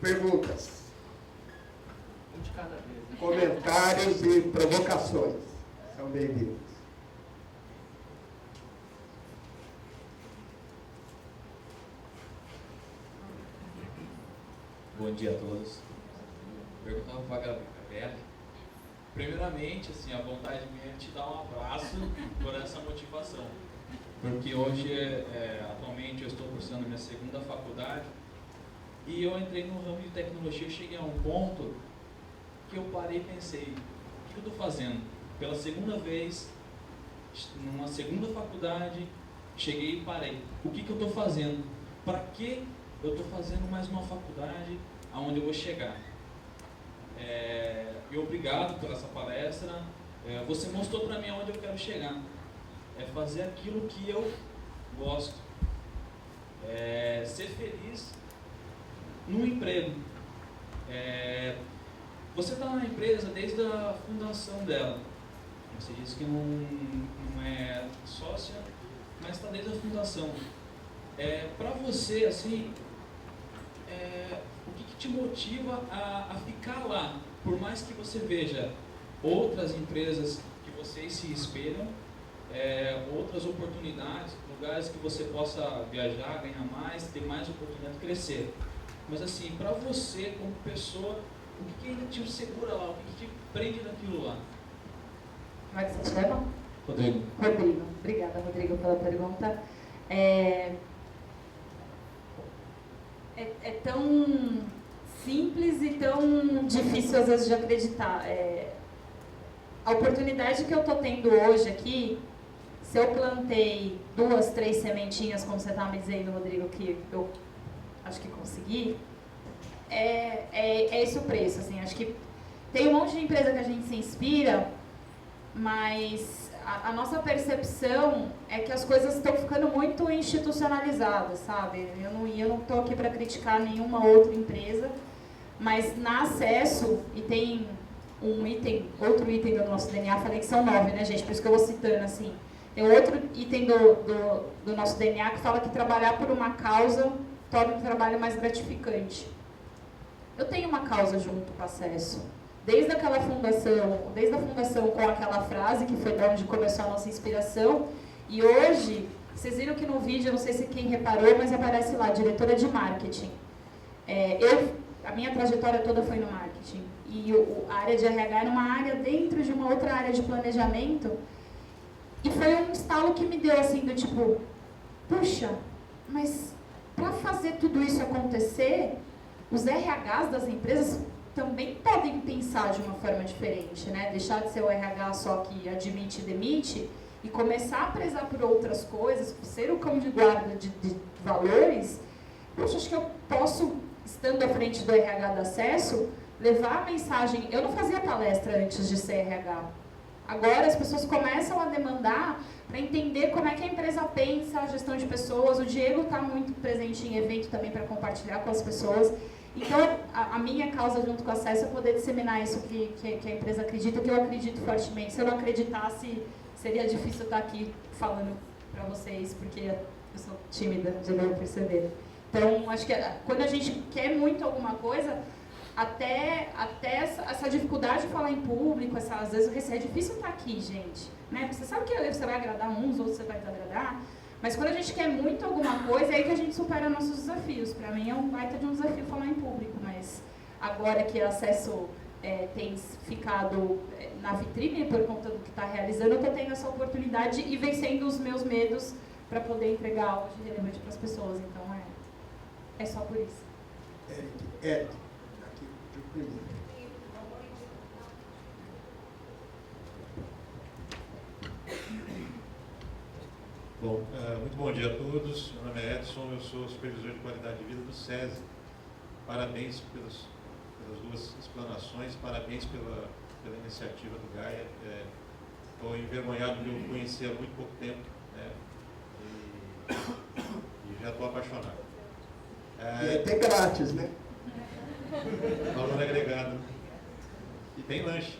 perguntas, Um de cada vez, né? comentários e provocações são bem-vindos. Bom dia a todos. Perguntava para a Gabriela. Primeiramente, assim, a vontade minha é te dar um abraço por essa motivação. Porque hoje, atualmente, eu estou cursando minha segunda faculdade e eu entrei no ramo de tecnologia. Eu cheguei a um ponto que eu parei e pensei, o que eu estou fazendo? Pela segunda vez, numa segunda faculdade, cheguei e parei. O que eu estou fazendo? Para que eu estou fazendo mais uma faculdade aonde eu vou chegar? E obrigado por essa palestra. Você mostrou para mim aonde eu quero chegar. É fazer aquilo que eu gosto. Ser feliz no emprego. Você está na empresa desde a fundação dela. Você disse que não é sócia, mas está desde a fundação. Para você, assim, o que te motiva a ficar lá? Por mais que você veja outras empresas que vocês se espelham, outras oportunidades, lugares que você possa viajar, ganhar mais, ter mais oportunidade de crescer. Mas assim, para você como pessoa, o que ainda te segura lá? O que te prende naquilo lá? Como é que você chama? Rodrigo. Rodrigo. Obrigada, Rodrigo, pela pergunta. É tão simples e tão difícil às vezes de acreditar. A oportunidade que eu estou tendo hoje aqui, se eu plantei 2, 3 sementinhas, como você está me dizendo, Rodrigo, que eu acho que consegui, é esse o preço. Assim, acho que tem um monte de empresa que a gente se inspira, mas a nossa percepção é que as coisas estão ficando muito institucionalizadas, sabe? Eu não estou aqui para criticar nenhuma outra empresa, mas na Acesso, e tem outro item do nosso DNA, falei que são 9, né, gente? Por isso que eu vou citando, assim. Tem outro item do nosso DNA que fala que trabalhar por uma causa torna o trabalho mais gratificante. Eu tenho uma causa junto com o Acesso. Desde a fundação com aquela frase, que foi de onde começou a nossa inspiração, e hoje, vocês viram que no vídeo, eu não sei se quem reparou, mas aparece lá, diretora de marketing. A minha trajetória toda foi no marketing, e a área de RH era uma área dentro de uma outra área de planejamento, e foi um estalo que me deu assim, do tipo, puxa, mas para fazer tudo isso acontecer, os RHs das empresas também podem pensar de uma forma diferente, né? Deixar de ser o RH só que admite e demite e começar a prezar por outras coisas, ser o cão de guarda de valores. Poxa, acho que eu posso, estando à frente do RH da Acesso, levar a mensagem. Eu não fazia palestra antes de ser RH. Agora as pessoas começam a demandar para entender como é que a empresa pensa a gestão de pessoas. O Diego está muito presente em evento também para compartilhar com as pessoas. Então, a minha causa junto com a Acesso é poder disseminar isso que a empresa acredita, que eu acredito fortemente. Se eu não acreditasse, seria difícil estar aqui falando para vocês, porque eu sou tímida, já deu para perceber. Então, acho que quando a gente quer muito alguma coisa, até essa dificuldade de falar em público, às vezes é difícil estar aqui, gente. Né? Porque você sabe que você vai agradar uns, outros você vai desagradar. Mas quando a gente quer muito alguma coisa, é aí que a gente supera nossos desafios. Para mim é um baita de um desafio falar em público, mas agora que o Acesso tem ficado na vitrine por conta do que está realizando, eu estou tendo essa oportunidade e vencendo os meus medos para poder entregar algo de relevante para as pessoas. Então é só por isso. Eric, aqui, primeiro. Bom, muito bom dia a todos. Meu nome é Edson, eu sou supervisor de qualidade de vida do SESI. Parabéns pelas 2 explanações, parabéns pela iniciativa do Gaia. Estou envergonhado de eu conhecer há muito pouco tempo, né? E já estou apaixonado. E até grátis, né? Valor agregado. E tem lanche.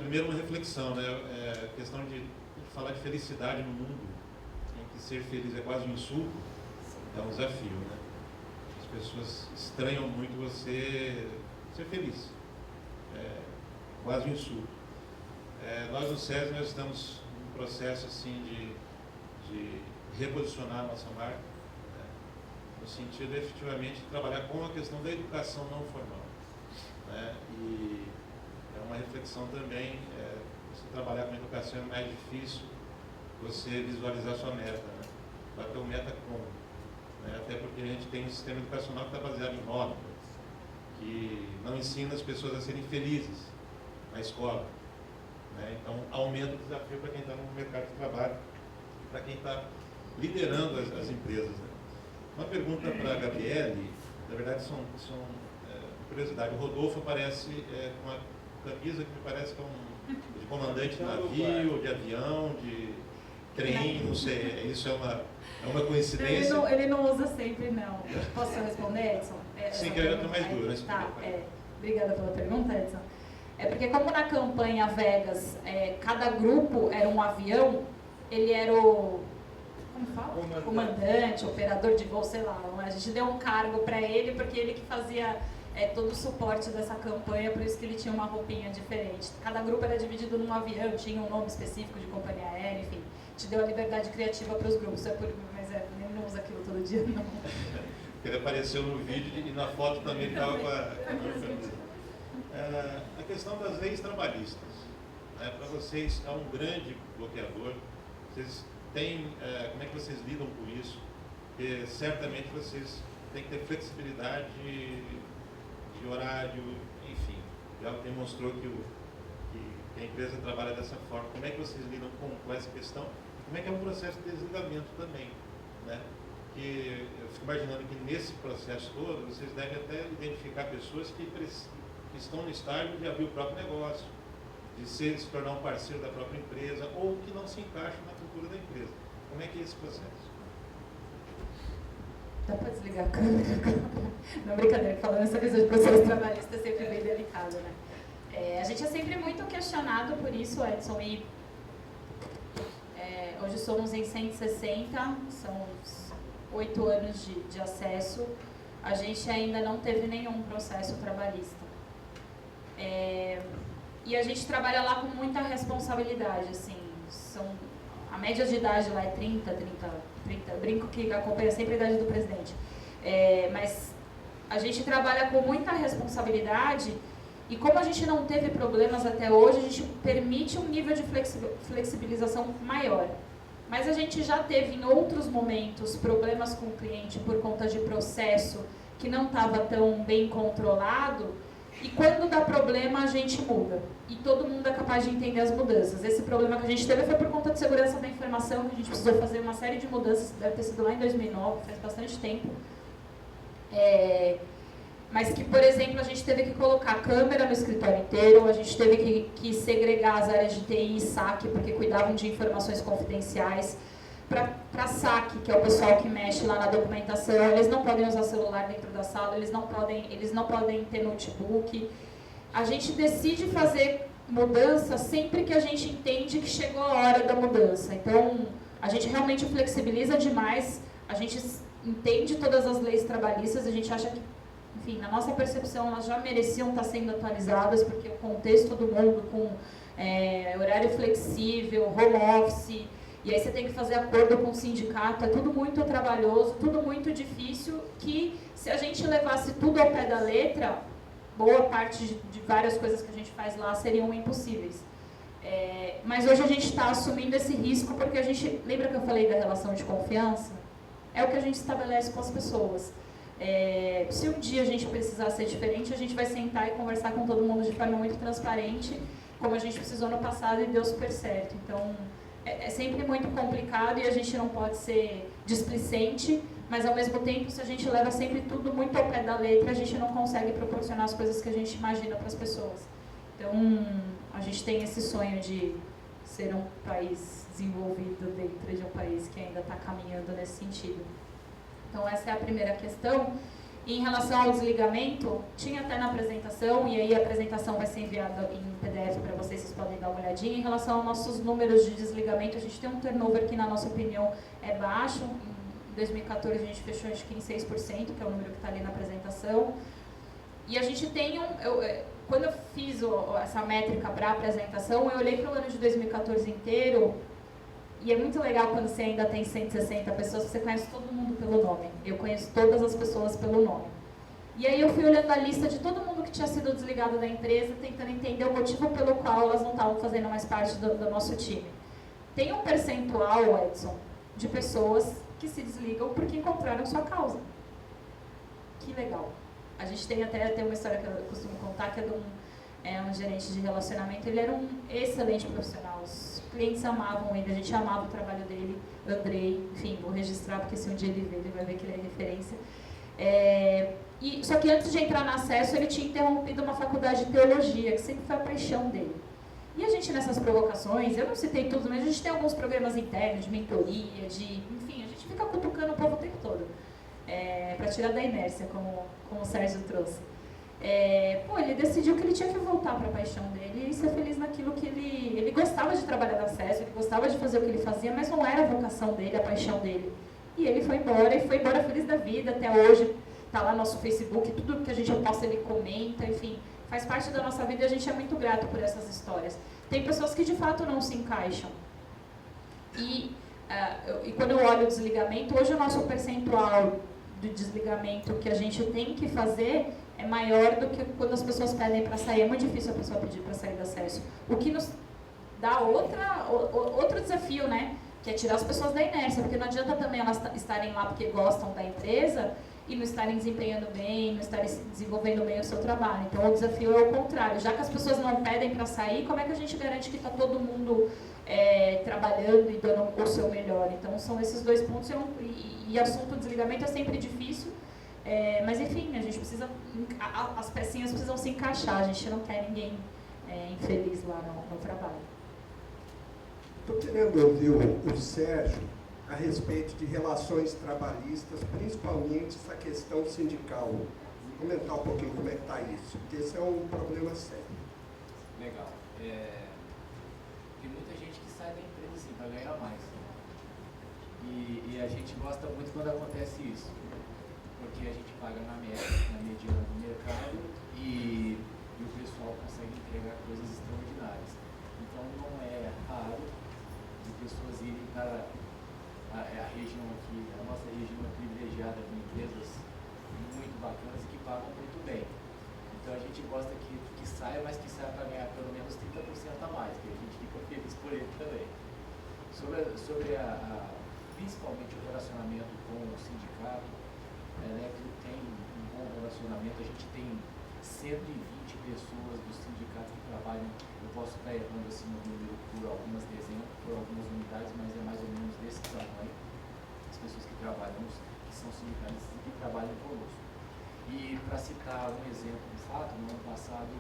Primeiro uma reflexão, né? A questão de falar de felicidade no mundo, em que ser feliz é quase um insulto, é um desafio, né? pessoas estranham muito você ser feliz. Quase um insulto. Nós no SESI nós estamos num processo assim de reposicionar a nossa marca, né, no sentido de efetivamente trabalhar com a questão da educação não formal, né, e é uma reflexão também, você trabalhar com educação é mais difícil você visualizar sua meta, né, bater o meta como, né, até porque a gente tem um sistema educacional que está baseado em nota, que não ensina as pessoas a serem felizes na escola, né, então aumenta o desafio para quem está no mercado de trabalho, para quem está liderando as empresas. Né. Uma pergunta para a Gabriele, na verdade são curiosidade, o Rodolfo aparece com uma camisa que me parece que é de comandante de navio, de avião, de trem, não sei, isso é uma coincidência? Ele não usa sempre, não. Posso responder, Edson? Sim, que eu estou mais dura. Tá, obrigada pela pergunta, Edson. É porque como na campanha Vegas, cada grupo era um avião, ele era o... Como fala? Comandante, operador de voo, sei lá. A gente deu um cargo para ele, porque ele que fazia todo o suporte dessa campanha, por isso que ele tinha uma roupinha diferente. Cada grupo era dividido num avião, tinha um nome específico de companhia aérea, enfim. Te deu a liberdade criativa para os grupos, mas ele não usa aquilo todo dia, não. Ele apareceu no vídeo e na foto também estava com a questão das leis trabalhistas. Né? Para vocês é um grande bloqueador. Vocês têm, como é que vocês lidam com isso? Porque certamente vocês têm que ter flexibilidade de horário, enfim. Já demonstrou que a empresa trabalha dessa forma. Como é que vocês lidam com essa questão? Como é que é o processo de desligamento também? Né? Que eu fico imaginando que nesse processo todo, vocês devem até identificar pessoas que estão no estágio de abrir o próprio negócio, de se tornar um parceiro da própria empresa, ou que não se encaixam na cultura da empresa. Como é que é esse processo? Dá para desligar a câmera? Não, brincadeira, falando essa questão de processo trabalhista é sempre bem delicado, né? A gente é sempre muito questionado por isso, Edson, e hoje somos em 160, são 8 anos de acesso, a gente ainda não teve nenhum processo trabalhista. E a gente trabalha lá com muita responsabilidade, assim, a média de idade lá é 30, eu brinco que acompanha sempre a idade do presidente, mas a gente trabalha com muita responsabilidade. E como a gente não teve problemas até hoje, a gente permite um nível de flexibilização maior. Mas a gente já teve em outros momentos problemas com o cliente por conta de processo que não estava tão bem controlado. E quando dá problema, a gente muda. E todo mundo é capaz de entender as mudanças. Esse problema que a gente teve foi por conta de segurança da informação, que a gente precisou fazer uma série de mudanças, deve ter sido lá em 2009, faz bastante tempo. Mas que, por exemplo, a gente teve que colocar câmera no escritório inteiro, a gente teve que segregar as áreas de TI e SAC, porque cuidavam de informações confidenciais. Para SAC, que é o pessoal que mexe lá na documentação, eles não podem usar celular dentro da sala, eles não podem ter notebook. A gente decide fazer mudança sempre que a gente entende que chegou a hora da mudança. Então, a gente realmente flexibiliza demais, a gente entende todas as leis trabalhistas, a gente acha que, enfim, na nossa percepção, elas já mereciam estar sendo atualizadas, porque o contexto do mundo com horário flexível, home office, e aí você tem que fazer acordo com o sindicato, é tudo muito trabalhoso, tudo muito difícil, que se a gente levasse tudo ao pé da letra, boa parte de várias coisas que a gente faz lá seriam impossíveis. Mas hoje a gente está assumindo esse risco, porque a gente, lembra que eu falei da relação de confiança? É o que a gente estabelece com as pessoas. Se um dia a gente precisar ser diferente, a gente vai sentar e conversar com todo mundo de forma muito transparente, como a gente precisou no passado e deu super certo. Então, é sempre muito complicado e a gente não pode ser displicente, mas ao mesmo tempo, se a gente leva sempre tudo muito ao pé da letra, a gente não consegue proporcionar as coisas que a gente imagina para as pessoas. Então, a gente tem esse sonho de ser um país desenvolvido dentro de um país que ainda está caminhando nesse sentido. Então, essa é a primeira questão. E em relação ao desligamento, tinha até na apresentação, e aí a apresentação vai ser enviada em PDF para vocês, vocês podem dar uma olhadinha. Em relação aos nossos números de desligamento, a gente tem um turnover que, na nossa opinião, é baixo, Em 2014 a gente fechou acho que em 6%, que é o número que está ali na apresentação. E a gente tem quando eu fiz essa métrica para a apresentação, eu olhei para o ano de 2014 inteiro, e é muito legal quando você ainda tem 160 pessoas, você conhece todo mundo pelo nome. Eu conheço todas as pessoas pelo nome. E aí eu fui olhando a lista de todo mundo que tinha sido desligado da empresa, tentando entender o motivo pelo qual elas não estavam fazendo mais parte do nosso time. Tem um percentual, Edson, de pessoas que se desligam porque encontraram sua causa. Que legal. A gente tem uma história que eu costumo contar, que é um gerente de relacionamento. Ele era um excelente profissional. Os clientes amavam ele, a gente amava o trabalho dele. Andrei, enfim, vou registrar, porque se um dia ele ver, ele vai ver que ele é referência. Só que antes de entrar no Acesso, ele tinha interrompido uma faculdade de teologia, que sempre foi a paixão dele. E a gente, nessas provocações, eu não citei tudo, mas a gente tem alguns programas internos de mentoria, enfim, a gente fica cutucando o povo o tempo todo, para tirar da inércia, como o Sérgio trouxe. Ele decidiu que ele tinha que voltar para a paixão dele e ser feliz naquilo que ele gostava de trabalhar no Acesso, ele gostava de fazer o que ele fazia, mas não era a vocação dele, a paixão dele. E ele foi embora feliz da vida, até hoje. Está lá no nosso Facebook, tudo que a gente posta ele comenta, enfim, faz parte da nossa vida e a gente é muito grato por essas histórias. Tem pessoas que de fato não se encaixam. E quando eu olho o desligamento, hoje o nosso percentual do desligamento que a gente tem que fazer é maior do que quando as pessoas pedem para sair. É muito difícil a pessoa pedir para sair do Acesso. O que nos dá outro desafio, né? Que é tirar as pessoas da inércia, porque não adianta também elas estarem lá porque gostam da empresa e não estarem desempenhando bem, não estarem desenvolvendo bem o seu trabalho. Então, o desafio é o contrário. Já que as pessoas não pedem para sair, como é que a gente garante que está todo mundo trabalhando e dando o seu melhor? Então, são esses dois pontos. E assunto desligamento é sempre difícil, mas, enfim, a gente precisa... As pecinhas precisam se encaixar. A gente não quer ninguém infeliz lá no trabalho. Estou querendo ouvir o Sérgio a respeito de relações trabalhistas, principalmente essa questão sindical. Vou comentar um pouquinho como é que está isso, porque esse é um problema sério. Legal. Tem muita gente que sai da empresa assim, para ganhar mais. E a gente gosta muito quando acontece isso, porque a gente paga na mediana do mercado e o pessoal consegue entregar coisas extraordinárias. Então não é raro de pessoas irem para a região aqui, a nossa região é privilegiada de empresas muito bacanas e que pagam muito bem. Então a gente gosta que saia, mas que saia para ganhar pelo menos 30% a mais, que a gente fica feliz por ele também. Sobre principalmente o relacionamento com o sindicato, a Electro tem um bom relacionamento, a gente tem 120 pessoas do sindicato que trabalham, eu posso estar errando assim no número por algumas dezenas, por algumas unidades, mas é mais ou menos desse tamanho, as pessoas que trabalham, que são sindicalistas e que trabalham conosco. E para citar um exemplo de fato, no ano passado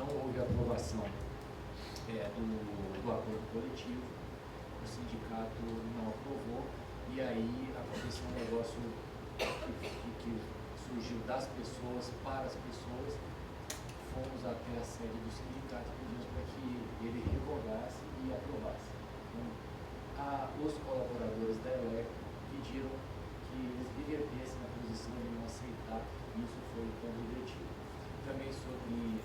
não houve aprovação do acordo coletivo, o sindicato não aprovou, e aí aconteceu um negócio que surgiu das pessoas para as pessoas. Fomos até a sede do sindicato e pedimos para que ele revogasse e aprovasse. Então, os colaboradores da Electro pediram que eles revertessem a posição de não aceitar, e isso foi então revertido. Também sobre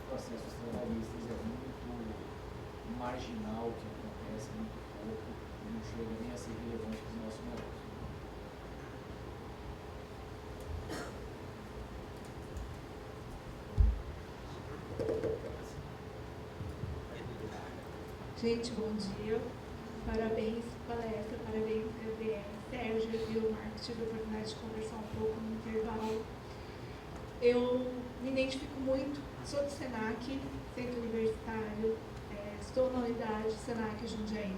processos trabalhistas, é muito marginal o que acontece, muito pouco, e não chega nem a ser relevante para o nosso negócio. Gente, bom dia. Parabéns, palestra, parabéns, Gabriel, Sérgio e o Marcos. Tive a oportunidade de conversar um pouco no intervalo. Eu me identifico muito, sou do SENAC, Centro Universitário, estou na unidade SENAC Jundiaí.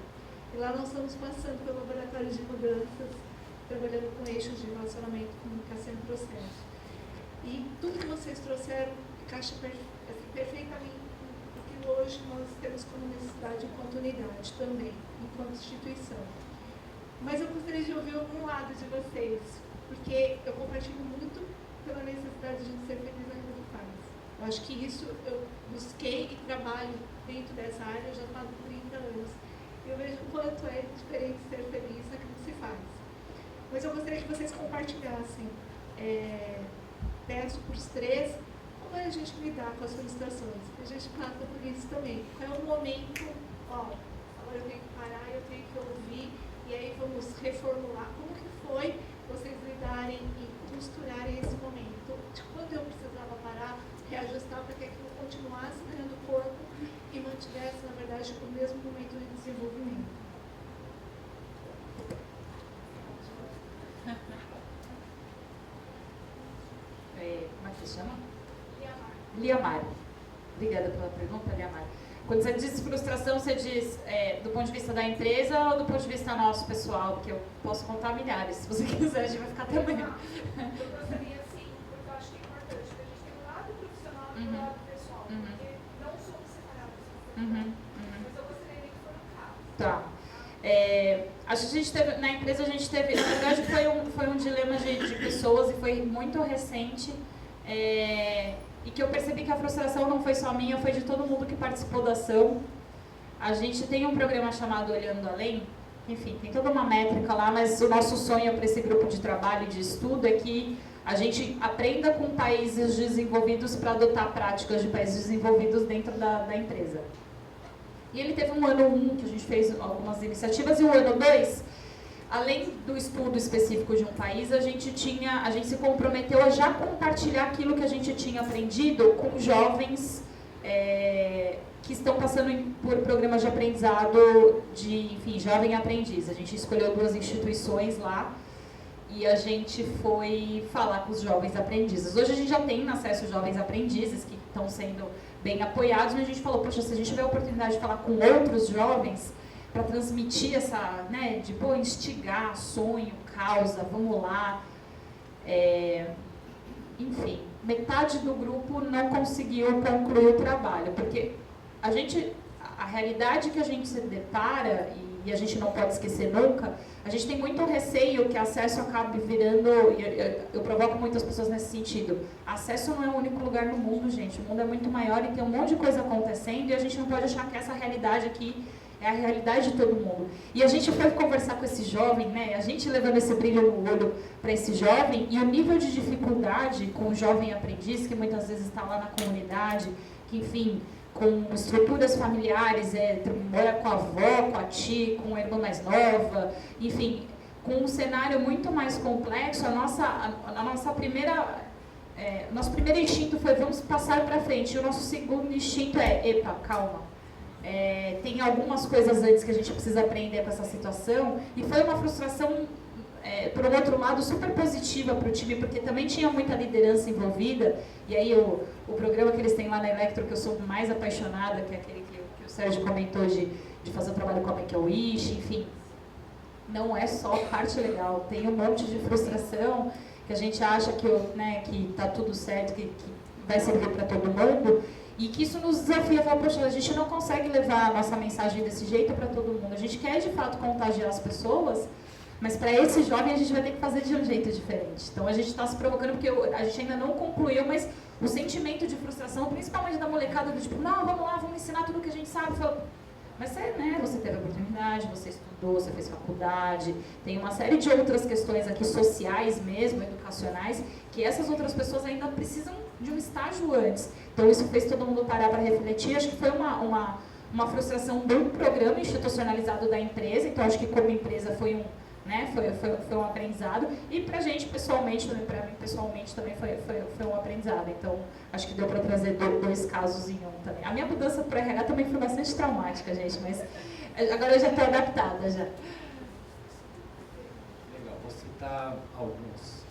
E lá nós estamos passando pelo laboratório de mudanças, trabalhando com eixos de relacionamento, comunicação e processo. E tudo que vocês trouxeram encaixa perfeitamente com o que hoje nós temos como necessidade enquanto unidade também, enquanto instituição. Mas eu gostaria de ouvir algum lado de vocês, porque eu compartilho muito pela necessidade de ser feliz naquilo que faz. Eu acho que isso eu busquei e trabalho dentro dessa área, eu já falo 30 anos. Eu vejo o quanto é diferente ser feliz naquilo que se faz. Mas eu gostaria que vocês compartilhassem, peço para os três, como é a gente lidar com as frustrações. A gente passa por isso também. Qual é o momento, agora eu tenho que parar, eu tenho que ouvir, e aí vamos reformular. Como que foi vocês lidarem e costurarem esse momento? De quando eu precisava parar, reajustar para que aquilo continuasse ganhando corpo e mantivesse, na verdade, o mesmo momento de desenvolvimento. Como é que se chama? Liamar. Obrigada pela pergunta, Liamar. Quando você diz frustração, você diz do ponto de vista da empresa ou do ponto de vista nosso, pessoal? Porque eu posso contar milhares. Se você quiser, a gente vai ficar até amanhã. Eu gostaria, sim, porque eu acho que é importante que a gente tenha um lado profissional e um lado pessoal, porque não somos separados. Mas eu gostaria que fosse um caso. Tá. Acho que a gente teve, na empresa a gente teve, na verdade foi um dilema de pessoas e foi muito recente, e que eu percebi que a frustração não foi só minha, foi de todo mundo que participou da ação. A gente tem um programa chamado Olhando Além, enfim, tem toda uma métrica lá, mas o nosso sonho para esse grupo de trabalho e de estudo é que a gente aprenda com países desenvolvidos para adotar práticas de países desenvolvidos dentro da empresa. E ele teve um ano 1, que a gente fez algumas iniciativas, e o ano 2, além do estudo específico de um país, a gente se comprometeu a já compartilhar aquilo que a gente tinha aprendido com jovens que estão passando por programas de aprendizado jovem aprendiz. A gente escolheu 2 instituições lá e a gente foi falar com os jovens aprendizes. Hoje a gente já tem acesso aos jovens aprendizes que estão sendo bem apoiados, mas a gente falou, poxa, se a gente tiver a oportunidade de falar com outros jovens para transmitir essa, instigar, sonho, causa, vamos lá. Enfim, metade do grupo não conseguiu concluir o trabalho, porque a realidade que a gente se depara, e a gente não pode esquecer nunca, a gente tem muito receio que acesso acabe virando, eu provoco muitas pessoas nesse sentido, acesso não é o único lugar no mundo, gente, o mundo é muito maior e tem um monte de coisa acontecendo e a gente não pode achar que essa realidade aqui é a realidade de todo mundo. E a gente foi conversar com esse jovem, a gente levando esse brilho no olho para esse jovem, e o nível de dificuldade com o jovem aprendiz, que muitas vezes está lá na comunidade, que enfim, com estruturas familiares, mora com a avó, com a tia, com a irmã mais nova, enfim, com um cenário muito mais complexo, nosso primeiro instinto foi vamos passar para frente, e o nosso segundo instinto epa, calma. Tem algumas coisas antes que a gente precisa aprender com essa situação, e foi uma frustração, por um outro lado, super positiva para o time, porque também tinha muita liderança envolvida, e aí o programa que eles têm lá na Electro, que eu sou mais apaixonada, que é aquele que o Sérgio comentou de fazer o trabalho com a Make-A-Wish, enfim, não é só parte legal, tem um monte de frustração, que a gente acha que está tudo certo, que vai servir para todo mundo, e que isso nos desafia, poxa, a gente não consegue levar a nossa mensagem desse jeito para todo mundo. A gente quer, de fato, contagiar as pessoas, mas para esse jovem a gente vai ter que fazer de um jeito diferente. Então a gente está se provocando, porque a gente ainda não concluiu, mas o sentimento de frustração, principalmente da molecada, do tipo, não, vamos lá, vamos ensinar tudo que a gente sabe. Mas você teve a oportunidade, você estudou, você fez faculdade, tem uma série de outras questões aqui, sociais mesmo, educacionais, que essas outras pessoas ainda precisam de um estágio antes. Então isso fez todo mundo parar para refletir. Acho que foi uma frustração do programa institucionalizado da empresa, então acho que como empresa foi um aprendizado, e para a gente pessoalmente, para mim pessoalmente também foi um aprendizado. Então acho que deu para trazer 2 casos em um também. A minha mudança para o RH também foi bastante traumática, gente, mas agora eu já estou adaptada já. Legal, vou citar alguns.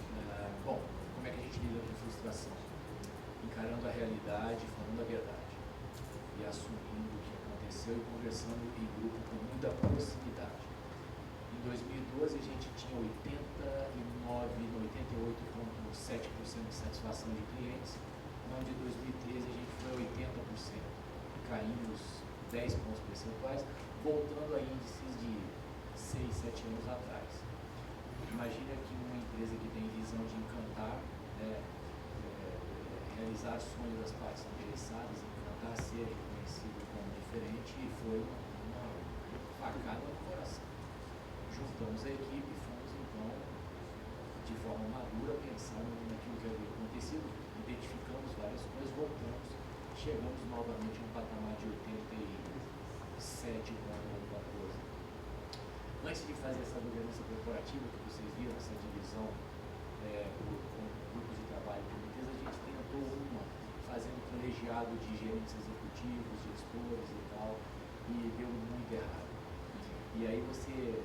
Bom, como é que a gente lida com frustração? Encarando a realidade, falando a verdade, e assumindo o que aconteceu e conversando em grupo com muita proximidade. Em 2012 a gente tinha 88,7% de satisfação de clientes, no ano de 2013 a gente foi 80%, caímos 10 pontos percentuais, voltando a índices de 6, 7 anos atrás. Imagina que uma empresa que tem visão de encantar, realizar sonhos das partes interessadas, encantar, ser reconhecido como diferente, e foi uma facada no coração. Juntamos a equipe e fomos então de forma madura, pensar naquilo que havia acontecido, identificamos várias coisas, voltamos, chegamos novamente a um patamar de 87 alguma coisa. Antes de fazer essa governança corporativa que vocês viram, essa divisão com grupos de trabalho e comitês, a gente tentou fazendo colegiado de gerentes executivos, gestores e tal, e deu muito errado. E aí você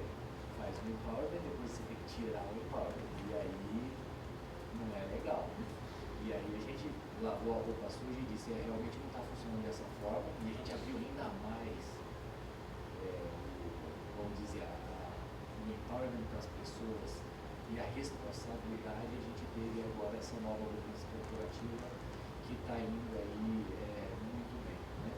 faz o empowerment, depois você tem que tirar o empowerment, e aí não é legal. E aí a gente lavou a roupa suja e disse, realmente não está funcionando dessa forma, e a gente abriu ainda mais, vamos dizer, o empowerment para as pessoas e a responsabilidade. A gente teve agora essa nova governança corporativa que está indo aí muito bem, né?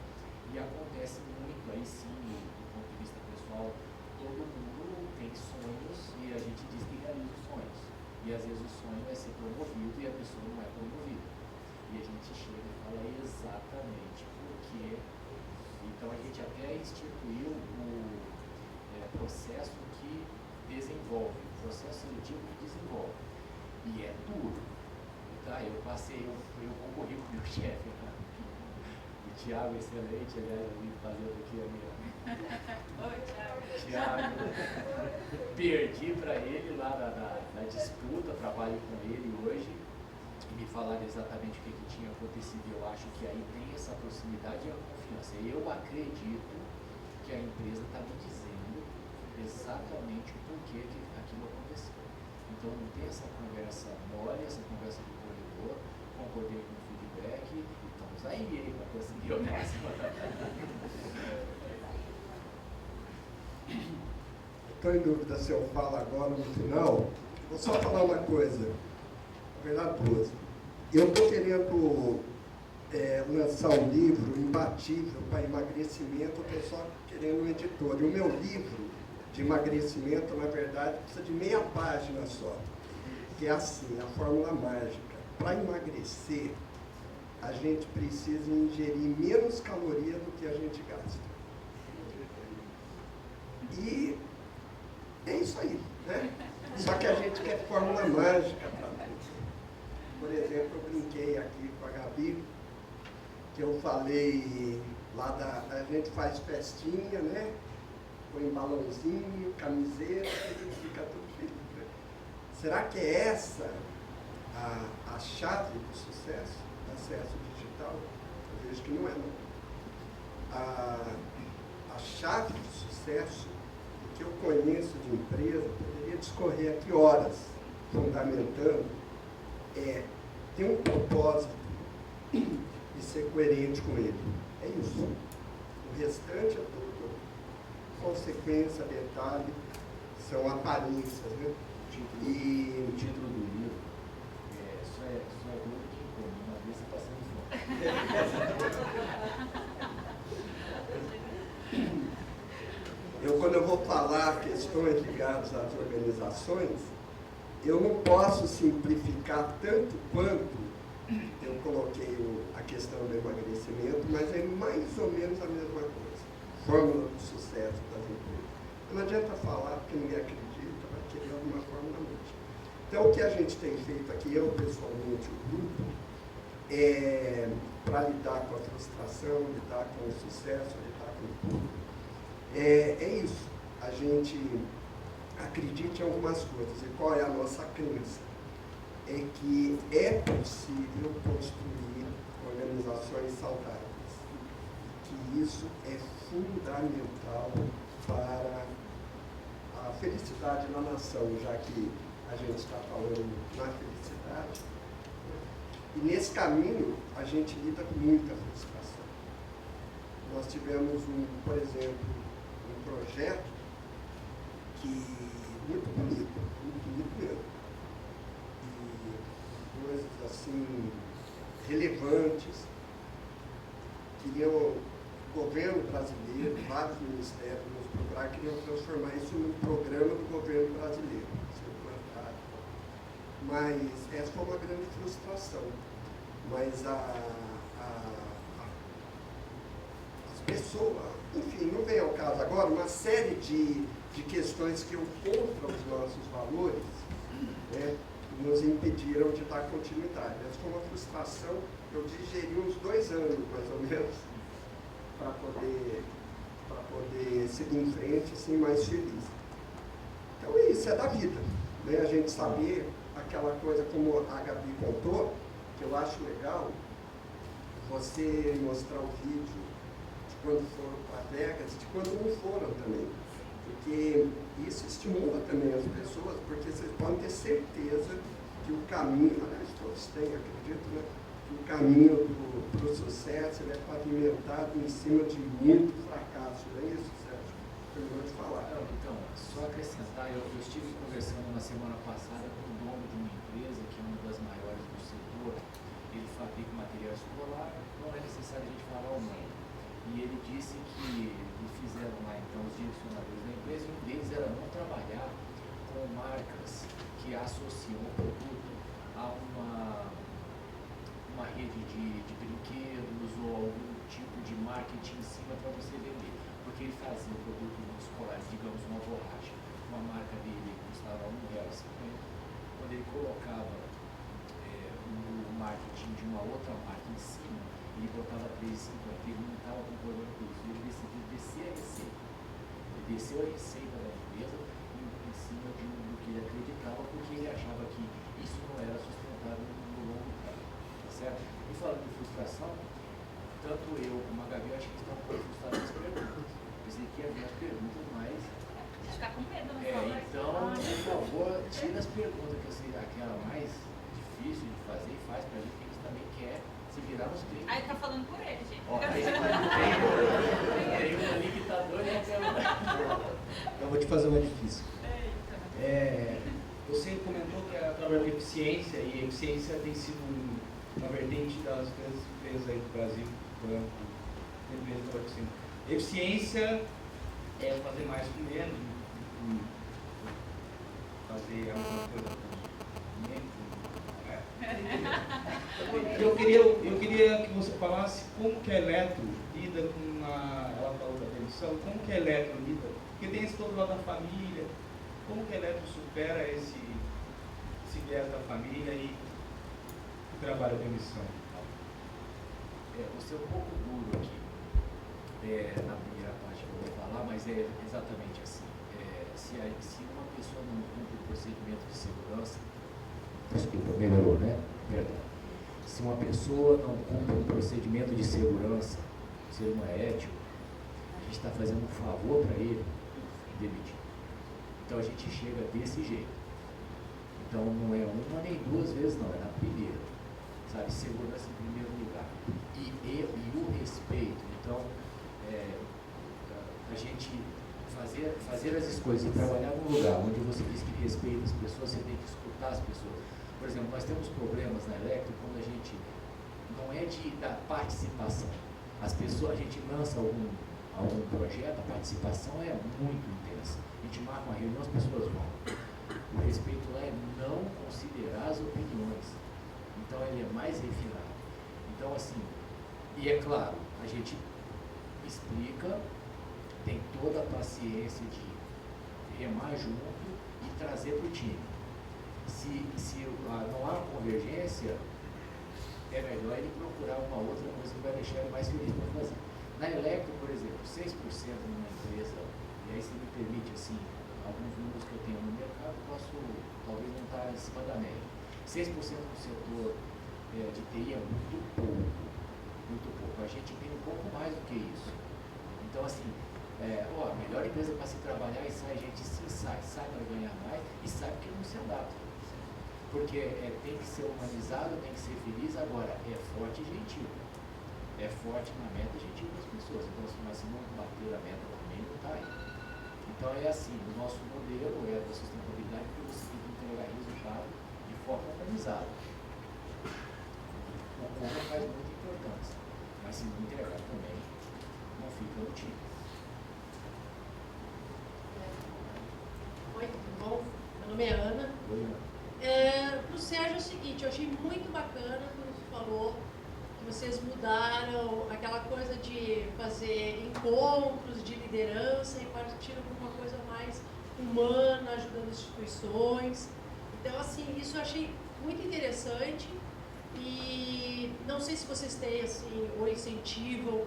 E acontece muito aí sim, do ponto de vista pessoal, todo mundo tem sonhos e a gente diz que realiza os sonhos. E às vezes o sonho é ser promovido e a pessoa não é promovida. E a gente chega e fala exatamente por quê. Então a gente até instituiu o processo que desenvolve, o processo seletivo que desenvolve. E é duro. Tá? Eu concorri com o meu chefe, tá? O Thiago, excelente, aliás, eu vim fazendo aqui a minha. Oi, Thiago, perdi para ele lá na disputa, trabalho com ele hoje, e me falaram exatamente o que tinha acontecido. Eu acho que aí tem essa proximidade e a confiança. E eu acredito que a empresa está me dizendo exatamente o porquê que aquilo aconteceu. Então não tem essa conversa mole, essa conversa do corredor, concordei com o feedback, e estamos aí para conseguir o máximo. Estou em dúvida se eu falo agora no final. Vou só falar uma coisa, na verdade duas. Eu estou querendo lançar um livro imbatível para emagrecimento, eu estou só querendo um editor. E o meu livro de emagrecimento, na verdade, precisa de meia página só. Que é assim, a fórmula mágica. Para emagrecer, a gente precisa ingerir menos calorias do que a gente gasta. E é isso aí, né? Só que a gente quer fórmula mágica para tudo. Por exemplo, eu brinquei aqui com a Gabi, que eu falei lá a gente faz festinha, né? Põe balãozinho, camiseta, e fica tudo feliz, né? Será que é essa a chave do sucesso, do acesso digital? Eu vejo que não é, não. A chave do sucesso, o que eu conheço de empresa, poderia discorrer aqui horas, fundamentando, ter um propósito e ser coerente com ele. É isso. O restante é tudo consequência, detalhe, são aparências, né? E o título do livro só é dor de come, uma vez você passando fome. Quando eu vou falar questões ligadas às organizações, eu não posso simplificar tanto quanto eu coloquei a questão do emagrecimento, mas é mais ou menos a mesma coisa. Fórmula do sucesso das empresas. Não adianta falar porque ninguém acredita, vai querer alguma fórmula múltipla. Então, o que a gente tem feito aqui, eu pessoalmente, o grupo, para lidar com a frustração, lidar com o sucesso, lidar com tudo, é isso. A gente acredita em algumas coisas. E qual é a nossa crença? É que é possível construir organizações saudáveis. Que isso é fundamental para a felicidade na nação, já que a gente está falando na felicidade. E nesse caminho, a gente lida com muita frustração. Nós tivemos, por exemplo, um projeto muito bonito mesmo. E coisas assim, relevantes. O governo brasileiro, vários ministérios nos procuraram, queriam transformar isso num programa do governo brasileiro. Mas essa foi uma grande frustração. Mas as pessoas, enfim, não vem ao caso agora, uma série de questões que encontram os nossos valores, né, nos impediram de dar continuidade. Essa foi uma frustração, eu digeri uns 2 anos, mais ou menos, para poder seguir em frente, assim, mais feliz. Então isso é da vida, né? A gente saber aquela coisa, como a Gabi contou, que eu acho legal, você mostrar o vídeo de quando foram para Vegas, de quando não foram também. Porque isso estimula também as pessoas, porque vocês podem ter certeza que o caminho, aliás, todos têm, acredito, né? Que o caminho para o sucesso ele é pavimentado em cima de muito fracasso, não é isso, Sérgio? Terminou de falar. Então, só acrescentar, eu estive conversando na semana passada com o dono de uma empresa que é uma das maiores do setor. Ele fabrica material escolar, não é necessário a gente falar o nome. E ele disse que fizeram lá então os direcionadores da empresa, e um deles era não trabalhar com marcas que associam o produto a uma rede de brinquedos ou algum tipo de marketing em cima para você vender. Porque ele fazia o produto escolar, digamos, uma borracha, uma marca dele custava R$1,50, quando ele colocava o marketing de uma outra marca em cima, ele botava R$3,50, ele não estava concordando com isso, ele decidiu descer a receita. Ele desceu a receita da empresa em cima do que ele acreditava, porque ele achava que isso não era sustentável no longo prazo, tá certo? E falando de frustração, tanto eu como a Gabi, acho que estão um pouco frustrados nas perguntas. Pensei que ia ver as perguntas, mas... Ficar com medo, não então, por favor, tira as perguntas, que eu sei aquela mais difícil de fazer e faz pra gente, que eles também querem se virar nos 30. Aí tá falando por ele, gente. Ó, tem um ali que tá doido, Eu vou te fazer uma difícil. Você comentou que é através da eficiência, e a eficiência tem sido uma vertente das grandes empresas aí do Brasil, eficiência é fazer mais com menos, fazer alguma coisa com menos. Eu queria que você falasse como que a Eletro lida com ela falou da demissão, como que a Eletro lida, porque tem esse todo lado da família, como que a Eletro supera esse viés da família e trabalha a demissão? Vou ser um pouco duro aqui na primeira parte que eu vou falar, mas é exatamente assim. Se uma pessoa não cumpre o procedimento de segurança, desculpa, melhorou, né? Perdão. Se uma pessoa não cumpre um procedimento de segurança, se ele não é ético, a gente está fazendo um favor para ele demitir. Então a gente chega desse jeito. Então não é uma nem 2 vezes, não, é na primeira. Sabe, segurança em primeiro lugar. E o respeito. Então, a gente fazer as coisas e trabalhar num lugar onde você diz que respeita as pessoas, você tem que escutar as pessoas. Por exemplo, nós temos problemas na Eletro quando a gente não é da participação. As pessoas, a gente lança algum projeto, a participação é muito intensa. A gente marca uma reunião, as pessoas vão. O respeito lá é não considerar as opiniões. Então ele é mais refinado. Então assim, e é claro, a gente explica, tem toda a paciência de remar junto e trazer para o time. Se não há convergência, é melhor ele procurar uma outra coisa que vai deixar ele mais feliz para fazer. Na Eletro, por exemplo, 6% numa empresa, e aí se me permite assim, alguns números que eu tenho no mercado, posso talvez não estar em cima da média. 6% do setor de TI é muito pouco, muito pouco. A gente tem um pouco mais do que isso. Então, assim, a melhor empresa para se trabalhar e sai gente sim, sai para ganhar mais e sai porque não se adapta. Porque tem que ser humanizado, tem que ser feliz, agora é forte e gentil. É forte na meta e gentil com as pessoas. Então, mas se não bater a meta também, não está aí. Então é assim, o nosso modelo é da sustentabilidade que você tem que entregar resultado de forma organizada. O como faz muita importância, mas se não entregar também, não fica no time. Oi, tudo bom? Meu nome é Ana. Para o Sérgio é o seguinte, eu achei muito bacana quando você falou que vocês mudaram aquela coisa de fazer encontros de liderança e partiram para uma coisa mais humana, ajudando instituições. Então, assim, isso eu achei muito interessante e não sei se vocês têm, assim, ou incentivam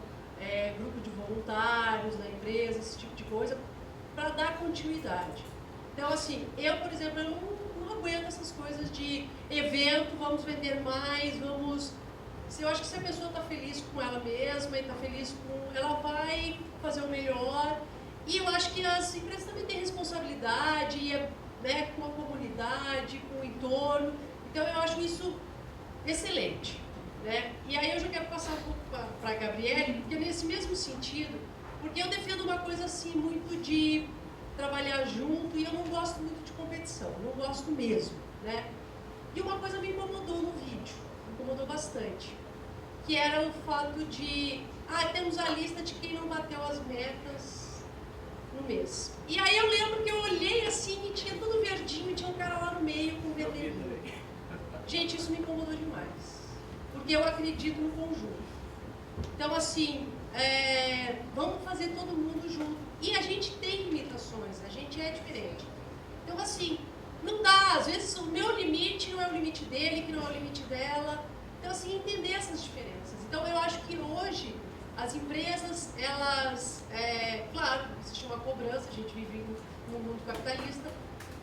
grupo de voluntários na empresa, esse tipo de coisa, para dar continuidade. Então, assim, eu, por exemplo, eu não aguento essas coisas de evento, vamos vender mais, vamos... Eu acho que se a pessoa está feliz com ela mesma e está feliz com... ela vai fazer o melhor. E eu acho que as empresas também têm responsabilidade, né, com a comunidade, com o entorno. Então, eu acho isso excelente. Né? E aí eu já quero passar um pouco para a Gabriele, porque nesse mesmo sentido, porque eu defendo uma coisa assim, muito de trabalhar junto, e eu não gosto muito de competição, não gosto mesmo. Né? E uma coisa me incomodou no vídeo, me incomodou bastante, que era o fato de, temos a lista de quem não bateu as metas no mês. E aí eu lembro que eu olhei assim e tinha tudo verdinho, e tinha um cara lá no meio com VTI. Gente, isso me incomodou demais, porque eu acredito no conjunto. Então, assim, vamos fazer todo mundo junto. E a gente tem limitações, a gente é diferente. Então, assim, não dá, às vezes o meu limite não é o limite dele, que não é o limite dela. Então, assim, entender essas diferenças. Então, eu acho que hoje as empresas, elas, claro, existe uma cobrança, a gente vive num mundo capitalista,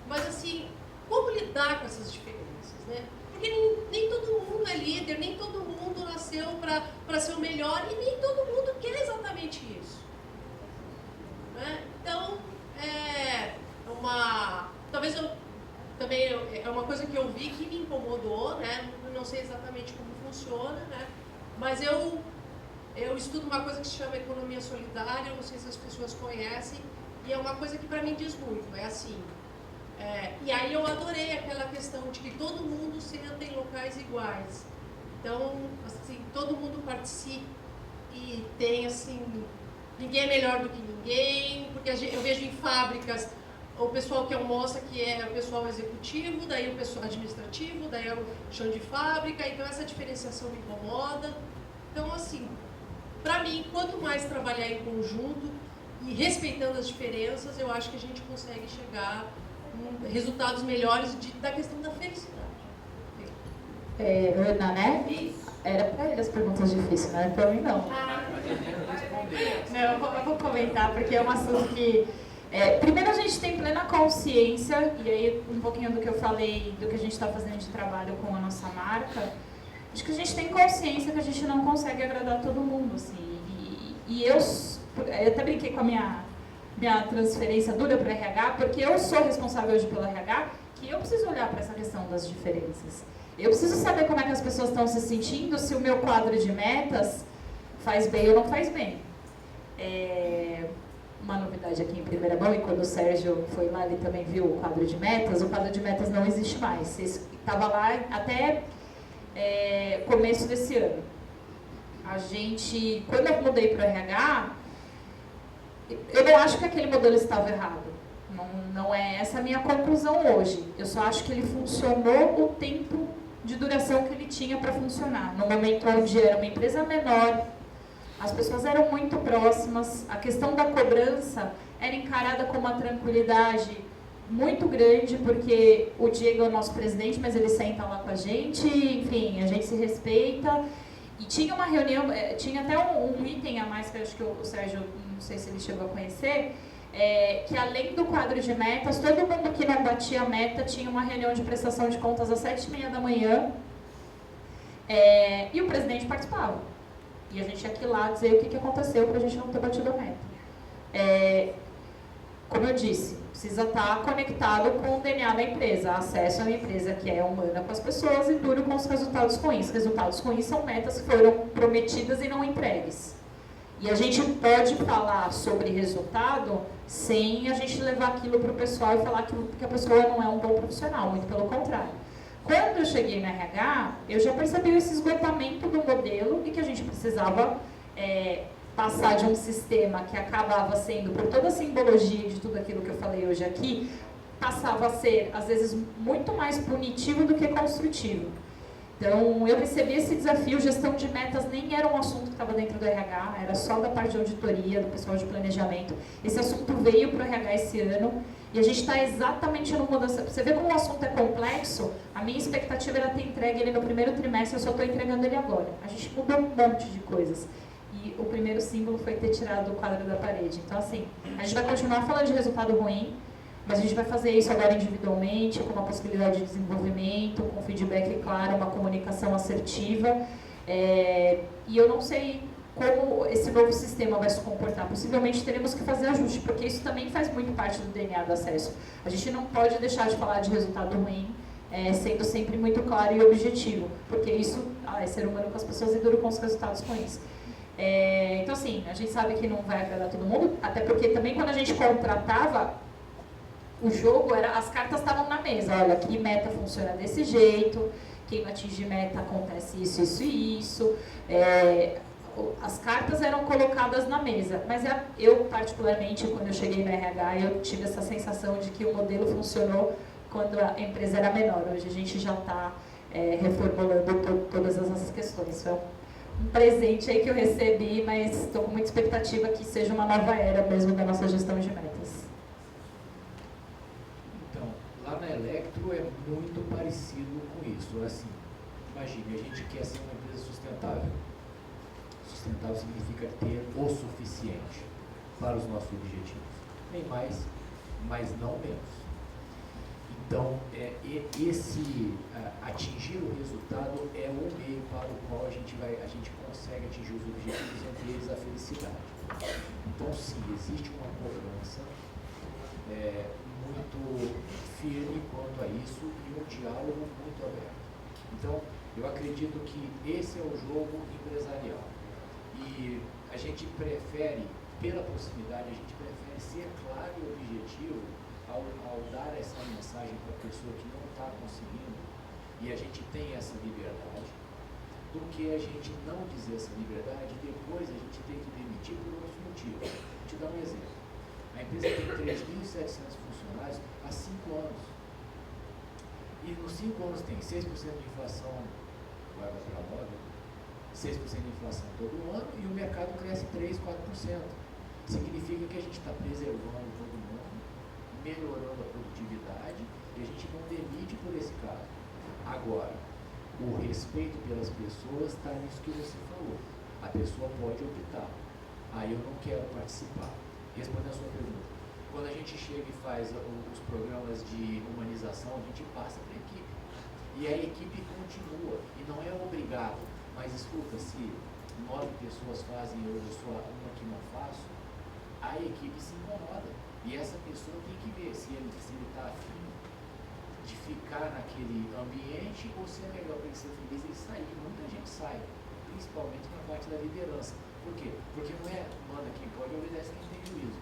mas, assim, como lidar com essas diferenças, né? Porque nem todo mundo é líder, nem todo mundo nasceu para ser o melhor e nem todo mundo quer exatamente isso. Né? Então, talvez também é uma coisa que eu vi que me incomodou, né? Não sei exatamente como funciona, né? Mas eu estudo uma coisa que se chama economia solidária, eu não sei se as pessoas conhecem, e é uma coisa que para mim diz muito, é assim. E aí eu adorei aquela questão de que todo mundo senta em locais iguais. Então, assim, todo mundo participe e tem, assim, ninguém é melhor do que ninguém, porque eu vejo em fábricas o pessoal que almoça, que é o pessoal executivo, daí o pessoal administrativo, daí é o chão de fábrica, então essa diferenciação me incomoda. Então, assim, para mim, quanto mais trabalhar em conjunto e respeitando as diferenças, eu acho que a gente consegue chegar resultados melhores da questão da felicidade. Ana, né? Isso. Era para ele as perguntas difíceis, não era para mim, não. Não, eu vou comentar, porque é um assunto que... primeiro, a gente tem plena consciência, e aí um pouquinho do que eu falei, do que a gente está fazendo de trabalho com a nossa marca, acho que a gente tem consciência que a gente não consegue agradar todo mundo, assim. E eu até brinquei com a minha transferência dura para o RH, porque eu sou responsável hoje pelo RH, que eu preciso olhar para essa questão das diferenças. Eu preciso saber como é que as pessoas estão se sentindo, se o meu quadro de metas faz bem ou não faz bem. Uma novidade aqui em primeira mão, e quando o Sérgio foi lá, ele também viu o quadro de metas não existe mais. Estava lá até começo desse ano. Quando eu mudei para o RH, eu não acho que aquele modelo estava errado. Não é essa a minha conclusão hoje. Eu só acho que ele funcionou o tempo de duração que ele tinha para funcionar. No momento onde era uma empresa menor, as pessoas eram muito próximas, a questão da cobrança era encarada com uma tranquilidade muito grande, porque o Diego é o nosso presidente, mas ele senta lá com a gente, enfim, a gente se respeita. E tinha uma reunião, tinha até um item a mais, que eu acho que o Sérgio, não sei se ele chegou a conhecer, que além do quadro de metas, todo mundo que não batia a meta tinha uma reunião de prestação de contas às 7h30 da manhã, e o presidente participava. E a gente ia aqui lá dizer o que aconteceu para a gente não ter batido a meta. Como eu disse, precisa estar conectado com o DNA da empresa, acesso a uma empresa que é humana com as pessoas e duro com os resultados ruins. Resultados ruins são metas que foram prometidas e não entregues. E a gente pode falar sobre resultado sem a gente levar aquilo para o pessoal e falar que a pessoa não é um bom profissional, muito pelo contrário. Quando eu cheguei na RH, eu já percebi esse esgotamento do modelo e que a gente precisava passar de um sistema que acabava sendo, por toda a simbologia de tudo aquilo que eu falei hoje aqui, passava a ser, às vezes, muito mais punitivo do que construtivo. Então, eu recebi esse desafio, gestão de metas nem era um assunto que estava dentro do RH, era só da parte de auditoria, do pessoal de planejamento. Esse assunto veio para o RH esse ano e a gente está exatamente no mudança. Você vê como o assunto é complexo? A minha expectativa era ter entregue ele no primeiro trimestre, eu só estou entregando ele agora. A gente mudou um monte de coisas. E o primeiro símbolo foi ter tirado o quadro da parede. Então, assim, a gente vai continuar falando de resultado ruim, mas a gente vai fazer isso agora individualmente, com uma possibilidade de desenvolvimento, com feedback claro, uma comunicação assertiva. E eu não sei como esse novo sistema vai se comportar. Possivelmente teremos que fazer ajuste, porque isso também faz muito parte do DNA do acesso. A gente não pode deixar de falar de resultado ruim, sendo sempre muito claro e objetivo, porque isso é ser humano com as pessoas e duro com os resultados ruins. Então, assim, a gente sabe que não vai agradar todo mundo, até porque também quando a gente contratava, o jogo era, as cartas estavam na mesa, olha, aqui meta funciona desse jeito, quem não atinge meta acontece isso, isso e isso. As cartas eram colocadas na mesa, mas eu particularmente, quando eu cheguei no RH, eu tive essa sensação de que o modelo funcionou quando a empresa era menor. Hoje a gente já está reformulando todas essas questões. Foi um presente aí que eu recebi, mas estou com muita expectativa que seja uma nova era mesmo da nossa gestão de metas. Lá na Electro é muito parecido com isso. Assim, imagine, a gente quer ser uma empresa sustentável. Sustentável significa ter o suficiente para os nossos objetivos. Nem mais, mas não menos. Então, atingir o resultado é o meio para o qual a gente consegue atingir os objetivos, entre eles a felicidade. Então, sim, existe uma cobrança muito firme quanto a isso e um diálogo muito aberto. Então, eu acredito que esse é o jogo empresarial. E a gente prefere, pela proximidade, a gente prefere ser claro e objetivo ao dar essa mensagem para a pessoa que não está conseguindo, e a gente tem essa liberdade, do que a gente não dizer essa liberdade e depois a gente tem que demitir por outros motivos. Vou te dar um exemplo. A empresa tem 3.700 funcionários há 5 anos. E nos 5 anos tem 6% de inflação, vai para 9%, 6% de inflação todo ano e o mercado cresce 3%, 4%. Significa que a gente está preservando todo mundo, melhorando a produtividade e a gente não demite por esse caso. Agora, o respeito pelas pessoas está nisso que você falou. A pessoa pode optar. Eu não quero participar. Respondendo a sua pergunta, quando a gente chega e faz os programas de humanização, a gente passa para a equipe. E a equipe continua, e não é obrigado. Mas escuta, se 9 pessoas fazem e hoje só uma que não faço, a equipe se incomoda. E essa pessoa tem que ver se ele está afim de ficar naquele ambiente ou se é melhor para ele ser feliz e sair. Muita gente sai, principalmente na parte da liderança. Por quê? Porque não é manda quem pode, obedece quem tem juízo.